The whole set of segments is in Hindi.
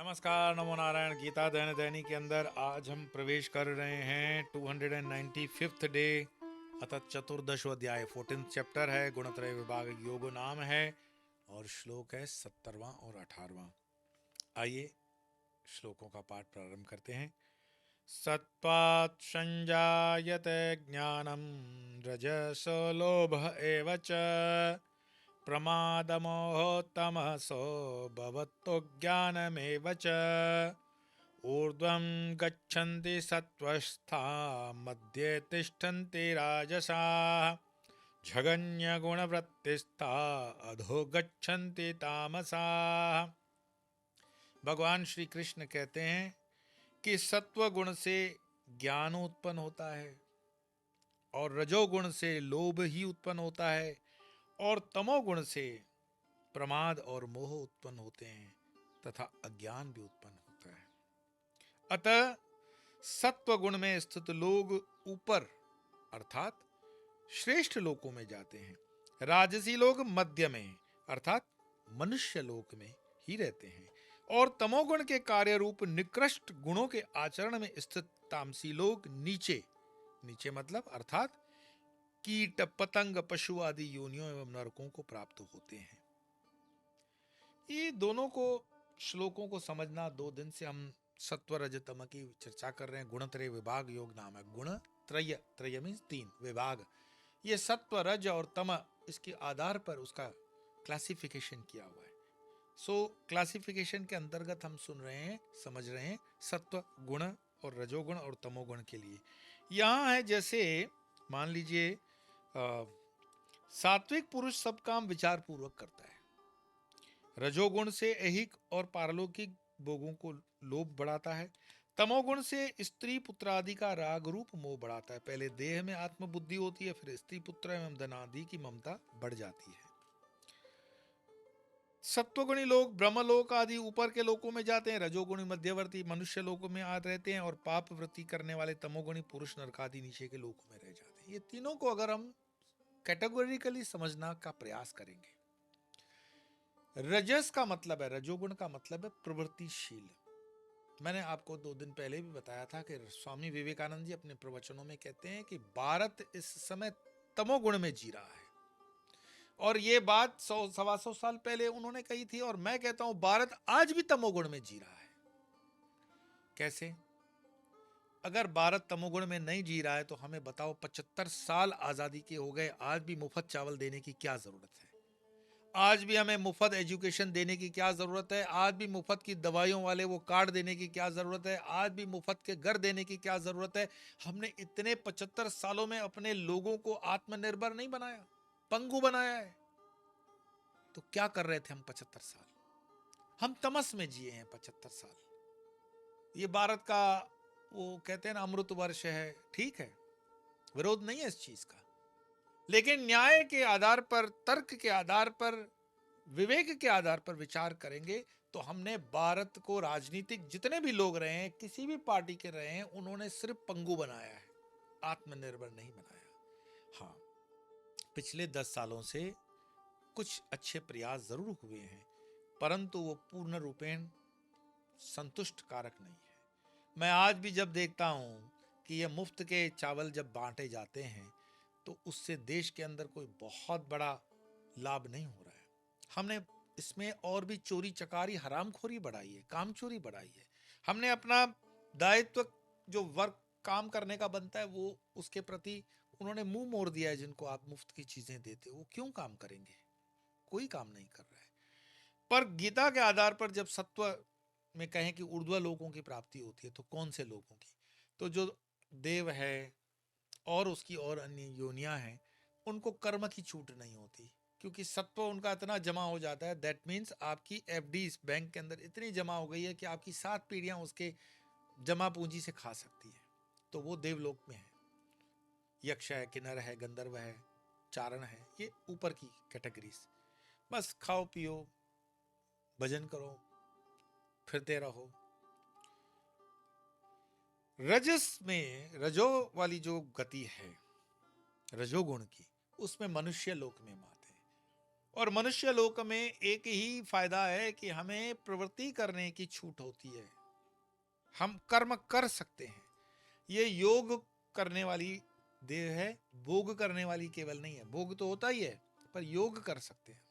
नमस्कार, नमो नारायण। गीता दैन दैनी के अंदर आज हम प्रवेश कर रहे हैं 295th डे अर्थात चतुर्दश अध्याय 14th चैप्टर है। गुणत्रय विभाग योग नाम है और श्लोक है 70वां और 18वां। आइए श्लोकों का पाठ प्रारंभ करते हैं। सत्त्वात् संजायते ज्ञानम रजसो लोभ एव च प्रमादमोहोत्तमसो भवतो ज्ञानमेव च ऊर्ध्वं गच्छन्ति सत्त्वस्था मध्ये तिष्ठन्ति राजसाः झगन्यगुणवृत्तिस्था अधो गच्छन्ति तामसाः। भगवान श्री कृष्ण कहते हैं कि सत्व गुण से ज्ञान उत्पन्न होता है और रजोगुण से लोभ ही उत्पन्न होता है और तमोगुण से प्रमाद और मोह उत्पन्न होते हैं तथा अज्ञान भी उत्पन्न होता है। अतः सत्व गुण में स्थित लोग ऊपर अर्थात श्रेष्ठ लोकों में जाते हैं, राजसी लोग मध्य में अर्थात मनुष्य लोक में ही रहते हैं और तमोगुण के कार्य रूप निकृष्ट गुणों के आचरण में स्थित तामसी लोग नीचे नीचे मतलब अर्थात कीट पतंग पशु आदि योनियों एवं नरकों को प्राप्त होते हैं। ये दोनों को श्लोकों को समझना 2 दिन से हम सत्व रज तम की चर्चा कर रहे हैं। गुणत्रय विभाग योग नाम है। गुण त्रय, त्रय मीन्स 3, विभाग, ये सत्व रज और तम, इसके आधार पर उसका क्लासिफिकेशन किया हुआ है। सो क्लासिफिकेशन के अंतर्गत हम सुन रहे हैं, समझ रहे हैं सत्व गुण और रजोगुण और तमोगुण के लिए। यहाँ है जैसे मान लीजिए सात्विक पुरुष सब काम विचार पूर्वक करता है, रजोगुण से ऐहिक और पारलौकिक भोगों को लोभ बढ़ाता है, तमोगुण से स्त्री पुत्र आदि का राग रूप मोह बढ़ाता है। पहले देह में आत्मबुद्धि होती है, फिर स्त्री पुत्र एवं धन आदि की ममता बढ़ जाती है। सत्वगुणी लोग ब्रह्मलोक आदि ऊपर के लोकों में जाते हैं, रजोगुणी मध्यवर्ती मनुष्य लोकों में आ रहते हैं और पाप वृत्ति करने वाले तमोगुणी पुरुष नरक आदि नीचे के लोकों में रह जाते हैं। ये तीनों को अगर हम कैटेगोरिकली समझना का प्रयास करेंगे, रजस का मतलब है, रजोगुण का मतलब है प्रवृत्तिशील। मैंने आपको 2 दिन पहले भी बताया था कि स्वामी विवेकानंद जी अपने प्रवचनों में कहते हैं कि भारत इस समय तमोगुण में जी रहा है और ये बात 100-125 साल पहले उन्होंने कही थी और मैं कहता हूं भारत आज भी तमोगुण में जी रहा है। कैसे? अगर भारत तमोगुण में नहीं जी रहा है तो हमें बताओ 75 साल आजादी के हो गए, आज भी मुफ्त चावल देने की क्या जरूरत है? आज भी हमें मुफ्त एजुकेशन देने की क्या जरूरत है? आज भी मुफ्त की दवाइयों वाले वो कार्ड देने की क्या जरूरत है? आज भी मुफ्त के घर देने की क्या जरूरत है? हमने इतने 75 सालों में अपने लोगों को आत्मनिर्भर नहीं बनाया, पंगु बनाया है। तो क्या कर रहे थे हम 75 साल? हम तमस में जिए हैं 75 साल। ये भारत का वो कहते हैं ना अमृत वर्ष है, ठीक है, विरोध नहीं है इस चीज का, लेकिन न्याय के आधार पर, तर्क के आधार पर, विवेक के आधार पर विचार करेंगे तो हमने भारत को, राजनीतिक जितने भी लोग रहे हैं, किसी भी पार्टी के रहे हैं, उन्होंने सिर्फ पंगु बनाया है, आत्मनिर्भर नहीं बनाया। हाँ, पिछले 10 सालों से कुछ अच्छे प्रयास जरूर हुए हैं, परंतु वो पूर्ण रूपेण संतुष्ट कारक नहीं है। मैं आज भी जब देखता हूं कि ये मुफ्त के चावल जब बांटे जाते हैं तो उससे देश के अंदर कोई बहुत बड़ा लाभ नहीं हो रहा है। हमने इसमें और भी चोरी चकारी हरामखोरी बढ़ाई है, कामचोरी बढ़ाई है। हमने अपना दायित्व जो वर्क काम करने का बनता है वो उसके प्रति उन्होंने मुंह मोड़ दिया है। जिनको आप मुफ्त की चीजें देते हो वो क्यों काम करेंगे? कोई काम नहीं कर रहा है। पर गीता के आधार पर जब सत्व में कहें कि ऊर्ध्व लोगों की प्राप्ति होती है तो कौन से लोगों की? तो जो देव है और उसकी और अन्य योनियां हैं उनको कर्म की छूट नहीं होती, क्योंकि सत्व उनका इतना जमा हो जाता है। दैट मीन्स आपकी एफडी इस बैंक के अंदर इतनी जमा हो गई है कि आपकी 7 पीढ़ियां उसके जमा पूंजी से खा सकती है। तो वो देवलोक में है, यक्ष है, किन्नर है, गंधर्व है, चारण है, ये ऊपर की कैटेगरीज। बस खाओ पियो, भजन करो, फिरते रहो। रजस में, रजो वाली जो गति है रजोगुण की, उसमें मनुष्य लोक में माते हैं। और मनुष्य लोक में एक ही फायदा है कि हमें प्रवृत्ति करने की छूट होती है, हम कर्म कर सकते हैं। ये योग करने वाली देह है, भोग करने वाली केवल नहीं है। भोग तो होता ही है, पर योग कर सकते हैं।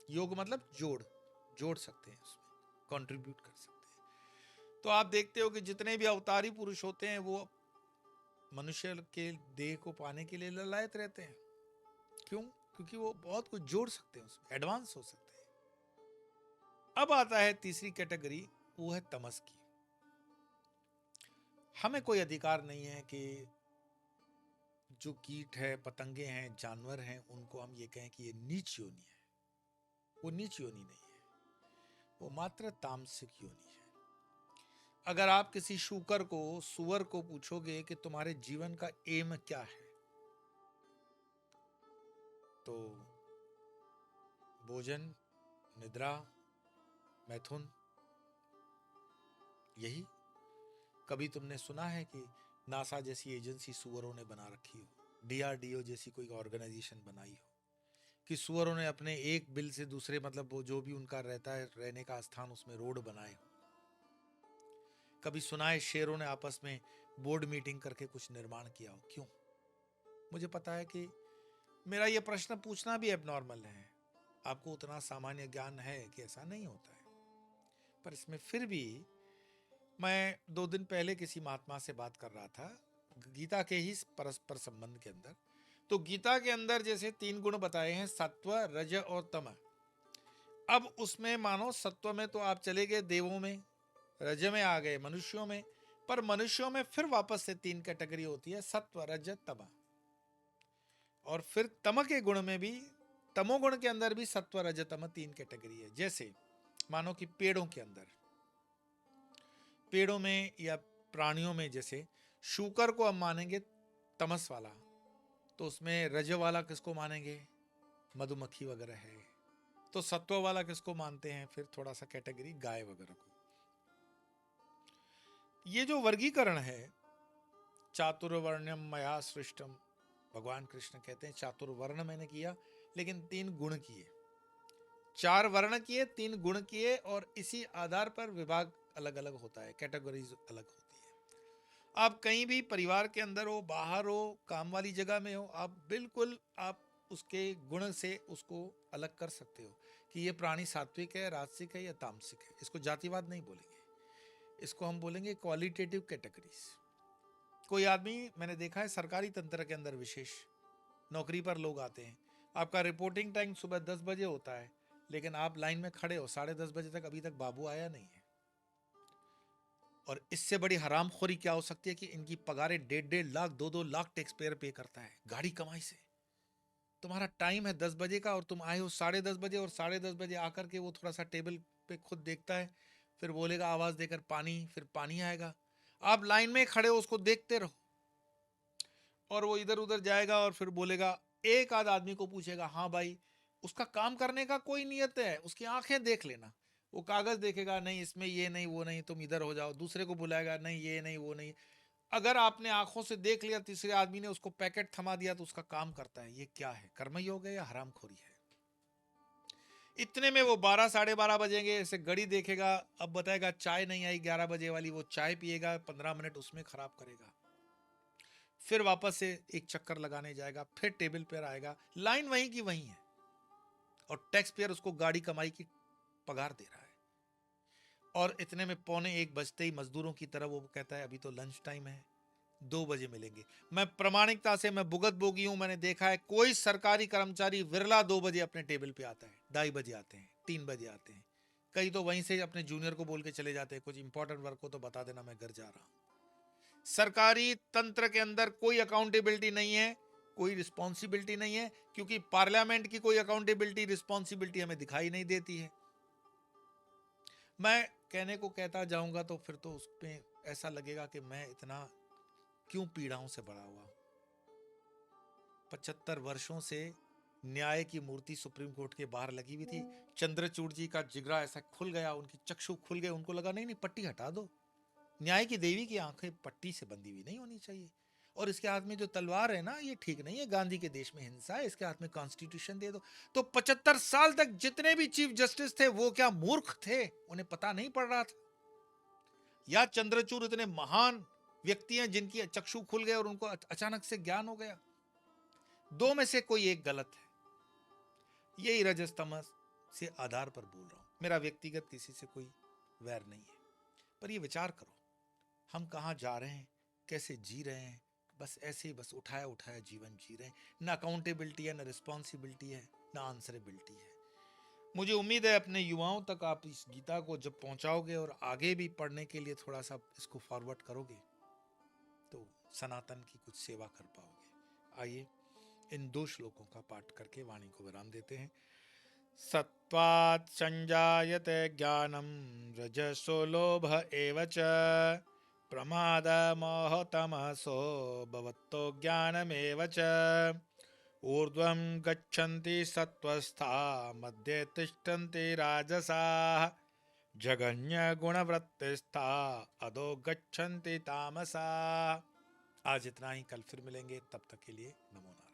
योग मतलब जोड़ सकते हैं, उसमें कंट्रीब्यूट कर सकते हैं। तो आप देखते हो कि जितने भी अवतारी पुरुष होते हैं वो मनुष्य के देह को पाने के लिए ललायत रहते हैं। क्यों? क्योंकि वो बहुत कुछ जोड़ सकते हैं, उसमें एडवांस हो सकते हैं। अब आता है तीसरी कैटेगरी, वो है तमस की। हमें कोई अधिकार नहीं है कि जो कीट है, पतंगे हैं, जानवर हैं, उनको हम ये कहें कि ये नीच योनि है। वो नीच योनि नहीं है, वो मात्र तामसिक योनि है। अगर आप किसी शूकर को, सुअर को पूछोगे कि तुम्हारे जीवन का एम क्या है, तो भोजन, निद्रा, मैथुन, यही। कभी तुमने सुना है कि नासा जैसी एजेंसी सुअरों ने बना रखी हो, डीआरडीओ जैसी कोई ऑर्गेनाइजेशन बनाई हो कि सुअरों ने अपने एक बिल से दूसरे, मतलब वो जो भी उनका रहता है रहने का स्थान, उसमें रोड बनाए हो? कभी सुना है शेरों ने आपस में बोर्ड मीटिंग करके कुछ निर्माण किया हो? क्यों? मुझे पता है कि मेरा ये प्रश्न पूछना भी एबनॉर्मल है, आपको उतना सामान्य ज्ञान है कि ऐसा नहीं होता है, पर इसमें फिर भी मैं 2 दिन पहले किसी महात्मा से बात कर रहा था गीता के ही परस्पर संबंध के अंदर। तो गीता के अंदर जैसे 3 गुण बताए हैं, सत्व, रज और तम। अब उसमें मानो सत्व में तो आप चले गए देवों में, रज में आ गए मनुष्यों में, पर मनुष्यों में फिर वापस से 3 कैटेगरी होती है, सत्व, रज, तम। और फिर तम के गुण में भी, तमोगुण के अंदर भी सत्व, रज, तम 3 कैटेगरी है। जैसे मानो कि पेड़ों के अंदर, पेड़ों में या प्राणियों में, जैसे शूकर को हम मानेंगे तमस वाला, तो उसमें रज वाला किसको मानेंगे? मधुमक्खी वगैरह है। तो सत्व वाला किसको मानते हैं? फिर थोड़ा सा कैटेगरी गाय वगैरह को। ये जो वर्गीकरण है, चातुर्वर्ण्यम मया सृष्टम, भगवान कृष्ण कहते हैं चातुर्वर्ण मैंने किया, लेकिन 3 गुण किए। 4 वर्ण किए, 3 गुण किए, और इसी आधार पर विभाग अलग अलग होता है, कैटेगरीज अलग होती है। आप कहीं भी परिवार के अंदर हो, बाहर हो, काम वाली जगह में हो, आप बिल्कुल आप उसके गुण से उसको अलग कर सकते हो कि ये प्राणी सात्विक है, राजसिक है या तामसिक है। इसको जातिवाद नहीं बोलेंगे, इसको हम बोलेंगे क्वालिटेटिव कैटेगरीज। कोई आदमी मैंने देखा है सरकारी तंत्र के अंदर, विशेष नौकरी पर लोग आते हैं, आपका रिपोर्टिंग टाइम सुबह 10 बजे होता है, लेकिन आप लाइन में खड़े हो 10:30 बजे तक, अभी तक बाबू आया नहीं है। और इससे बड़ी हरामखोरी क्या हो सकती है कि इनकी पगारें 1.5 लाख 2-2 लाख टैक्स पेयर पे करता है गाड़ी कमाई से। तुम्हारा टाइम है 10 बजे का और तुम आए हो 10:30 बजे, और 10:30 बजे आकर के वो थोड़ा सा टेबल पे खुद देखता है, फिर बोलेगा आवाज देकर पानी, फिर पानी आएगा। आप लाइन में खड़े हो, उसको देखते रहो, और वो इधर उधर जाएगा और फिर बोलेगा, एक आध आदमी को पूछेगा, हाँ भाई, उसका काम करने का कोई नियत है, उसकी आंखें देख लेना। वो कागज देखेगा, नहीं इसमें ये नहीं वो नहीं, तुम इधर हो जाओ। दूसरे को बुलाएगा, नहीं ये नहीं वो नहीं। अगर आपने आंखों से देख लिया, तीसरे आदमी ने उसको पैकेट थमा दिया, तो उसका काम करता है। ये क्या है? कर्मयोग है या हरामखोरी है? इतने में वो 12 12:30 बजेंगे, ऐसे घड़ी देखेगा, अब बताएगा चाय नहीं आई 11 बजे वाली, वो चाय पिएगा, 15 मिनट उसमें खराब करेगा, फिर वापस से एक चक्कर लगाने जाएगा, फिर टेबल पर आएगा, लाइन वहीं की वहीं है, और टैक्स पेयर उसको गाड़ी कमाई की पगार दे रहा है। और इतने में 12:45 बजते ही मजदूरों की तरह वो कहता है अभी तो लंच टाइम है, 2 बजे मिलेंगे। मैं प्रामाणिकता से, मैं भुगत भोगी हूं, मैंने देखा है कोई सरकारी कर्मचारी विरला 2 बजे अपने टेबल पे आता है, 2:30 बजे आते हैं, 3 बजे आते हैं। कई तो वहीं से अपने जूनियर को बोल के चले जाते हैं, कुछ इंपॉर्टेंट वर्क हो तो बता देना, मैं घर जा रहा हूं। सरकारी तंत्र के अंदर कोई अकाउंटेबिलिटी नहीं है, कोई रिस्पॉन्सिबिलिटी नहीं है, क्योंकि पार्लियामेंट की कोई अकाउंटेबिलिटी, रिस्पॉन्सिबिलिटी हमें दिखाई नहीं देती है। मैं कहने को कहता जाऊंगा तो फिर तो उसमें ऐसा लगेगा कि मैं इतना क्यों पीड़ाओं से बड़ा हुआ। 75 वर्षों से न्याय की मूर्ति सुप्रीम कोर्ट के बाहर लगी हुई थी। चंद्रचूड़ जी का जिगरा ऐसा खुल गया, उनकी चक्षु खुल गए, उनको लगा नहीं नहीं पट्टी हटा दो। न्याय की देवी की आंखें पट्टी से बंधी हुई नहीं होनी चाहिए। और इसके हाथ में जो तलवार है ना, ये ठीक नहीं है। गांधी के देश में हिंसा है, इसके हाथ में कॉन्स्टिट्यूशन दे दो। तो 75 साल तक जितने भी चीफ जस्टिस थे वो क्या मूर्ख थे? उन्हें पता नहीं पड़ रहा था? या चंद्रचूड़ इतने महान व्यक्ति हैं जिनकी चक्षु खुल गए और उनको अचानक से ज्ञान हो गया? दो में से कोई एक गलत है। यही रजस तमस से आधार पर बोल रहा हूं। मेरा व्यक्तिगत किसी से कोई वैर नहीं है, पर ये विचार करो हम कहां जा रहे हैं, कैसे जी रहे हैं। बस ऐसे ही बस उठाया उठाया जीवन जी रहे हैं। ना अकाउंटेबिलिटी है, ना रिस्पॉन्सिबिलिटी है, ना आंसरेबिलिटी है। मुझे उम्मीद है अपने युवाओं तक आप इस गीता को जब पहुंचाओगे और आगे भी पढ़ने के लिए थोड़ा सा इसको फॉरवर्ड करोगे तो सनातन की कुछ सेवा कर पाओगे। आइए इन 2 श्लोकों का पाठ करके वाणी को विराम देते हैं। सत्वात् संजायते ज्ञानम रजसो लोभ एव च प्रमाद मोह तमसो भवतो ज्ञानमेव च ऊर्ध्वं गच्छन्ति सत्त्वस्था मध्ये तिष्ठन्ति राजसाः जगन्य गुणवृत्तिस्था अधो गच्छन्ति तामसाः। आज इतना ही, कल फिर मिलेंगे, तब तक के लिए नमो नमः।